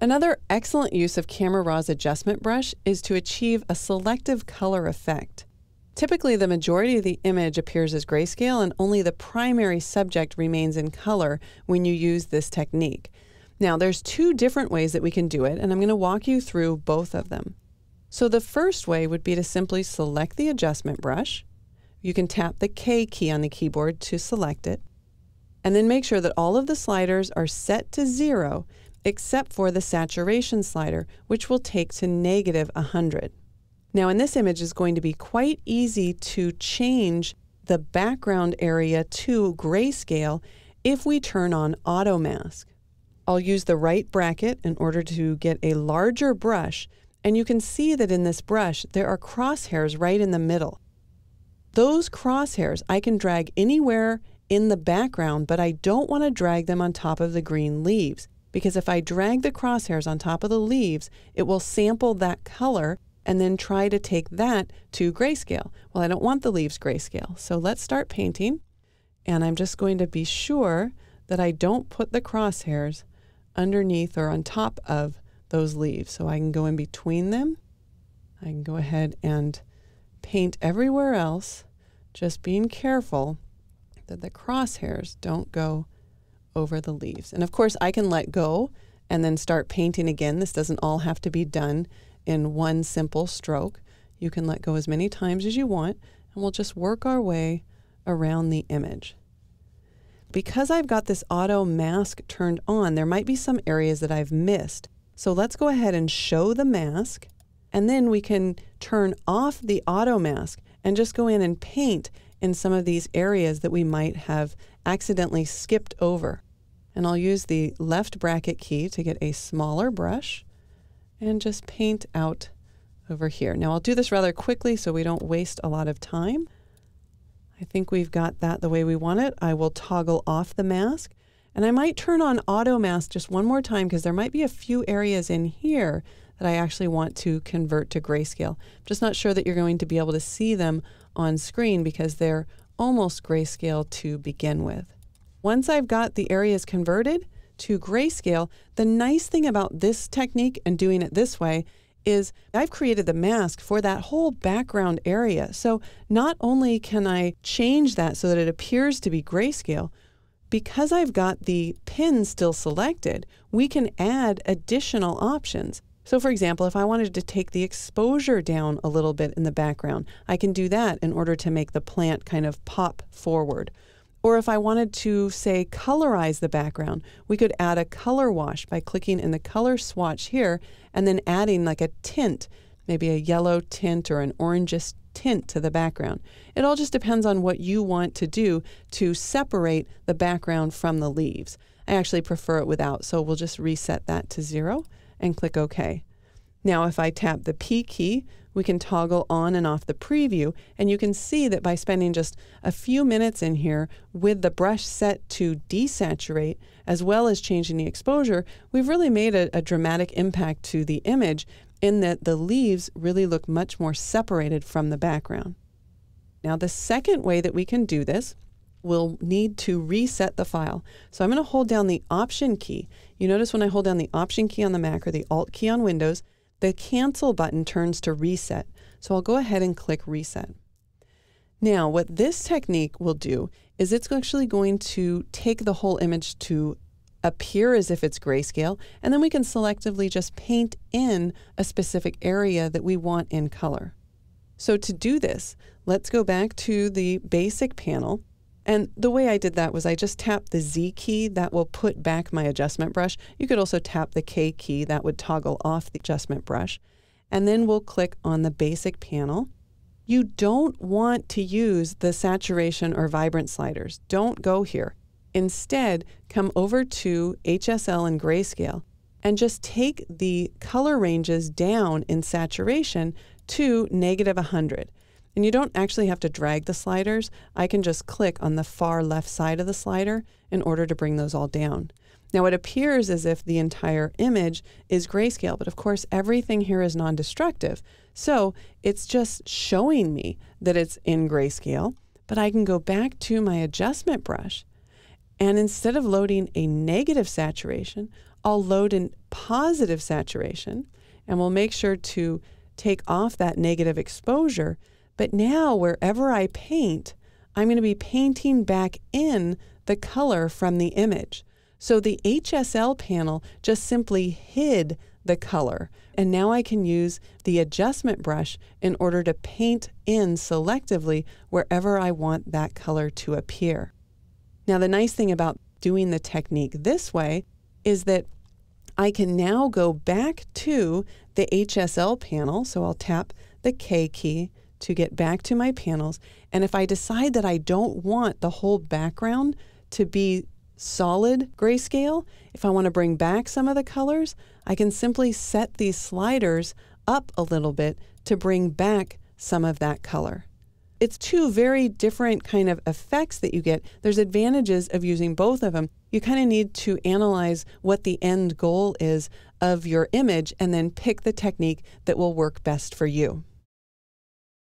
Another excellent use of Camera Raw's adjustment brush is to achieve a selective color effect. Typically, the majority of the image appears as grayscale and only the primary subject remains in color when you use this technique. Now, there's two different ways that we can do it, and I'm going to walk you through both of them. So the first way would be to simply select the adjustment brush. You can tap the K key on the keyboard to select it, and then make sure that all of the sliders are set to 0 except for the saturation slider, which will take to -100. Now in this image it's going to be quite easy to change the background area to grayscale if we turn on auto mask. I'll use the right bracket in order to get a larger brush, and you can see that in this brush there are crosshairs right in the middle. Those crosshairs I can drag anywhere in the background, but I don't want to drag them on top of the green leaves, because if I drag the crosshairs on top of the leaves, it will sample that color and then try to take that to grayscale. Well, I don't want the leaves grayscale, so let's start painting, and I'm just going to be sure that I don't put the crosshairs underneath or on top of those leaves. So I can go in between them. I can go ahead and paint everywhere else, just being careful that the crosshairs don't go over the leaves. And of course I can let go and then start painting again. This doesn't all have to be done in one simple stroke. You can let go as many times as you want, and we'll just work our way around the image. Because I've got this auto mask turned on, there might be some areas that I've missed. So let's go ahead and show the mask, and then we can turn off the auto mask and just go in and paint in some of these areas that we might have accidentally skipped over. And I'll use the left bracket key to get a smaller brush and just paint out over here. Now I'll do this rather quickly so we don't waste a lot of time. I think we've got that the way we want it. I will toggle off the mask, and I might turn on auto mask just one more time because there might be a few areas in here that I actually want to convert to grayscale. I'm just not sure that you're going to be able to see them on screen because they're almost grayscale to begin with. Once I've got the areas converted to grayscale, the nice thing about this technique and doing it this way is I've created the mask for that whole background area. So not only can I change that so that it appears to be grayscale, because I've got the pin still selected, we can add additional options. So for example, if I wanted to take the exposure down a little bit in the background, I can do that in order to make the plant kind of pop forward. Or if I wanted to, say, colorize the background, we could add a color wash by clicking in the color swatch here and then adding like a tint, maybe a yellow tint or an orangish tint to the background. It all just depends on what you want to do to separate the background from the leaves. I actually prefer it without, so we'll just reset that to 0 and click OK. Now if I tap the P key, we can toggle on and off the preview, and you can see that by spending just a few minutes in here with the brush set to desaturate, as well as changing the exposure, we've really made a dramatic impact to the image in that the leaves really look much more separated from the background. Now the second way that we can do this, we'll need to reset the file. So I'm going to hold down the Option key. You notice when I hold down the Option key on the Mac or the Alt key on Windows, the Cancel button turns to Reset. So I'll go ahead and click Reset. Now what this technique will do is it's actually going to take the whole image to appear as if it's grayscale, and then we can selectively just paint in a specific area that we want in color. So to do this, let's go back to the basic panel. And the way I did that was I just tapped the Z key. That will put back my adjustment brush. You could also tap the K key. That would toggle off the adjustment brush. And then we'll click on the basic panel. You don't want to use the saturation or vibrant sliders. Don't go here. Instead, come over to HSL and grayscale and just take the color ranges down in saturation to -100. And you don't actually have to drag the sliders. I can just click on the far left side of the slider in order to bring those all down. Now it appears as if the entire image is grayscale, but of course everything here is non-destructive. So it's just showing me that it's in grayscale, but I can go back to my adjustment brush, and instead of loading a negative saturation, I'll load an positive saturation, and we'll make sure to take off that negative exposure. But now wherever I paint, I'm going to be painting back in the color from the image. So the HSL panel just simply hid the color. And now I can use the adjustment brush in order to paint in selectively wherever I want that color to appear. Now, the nice thing about doing the technique this way is that I can now go back to the HSL panel. So I'll tap the K key to get back to my panels. And if I decide that I don't want the whole background to be solid grayscale, if I want to bring back some of the colors, I can simply set these sliders up a little bit to bring back some of that color. It's two very different kind of effects that you get. There's advantages of using both of them. You kind of need to analyze what the end goal is of your image and then pick the technique that will work best for you.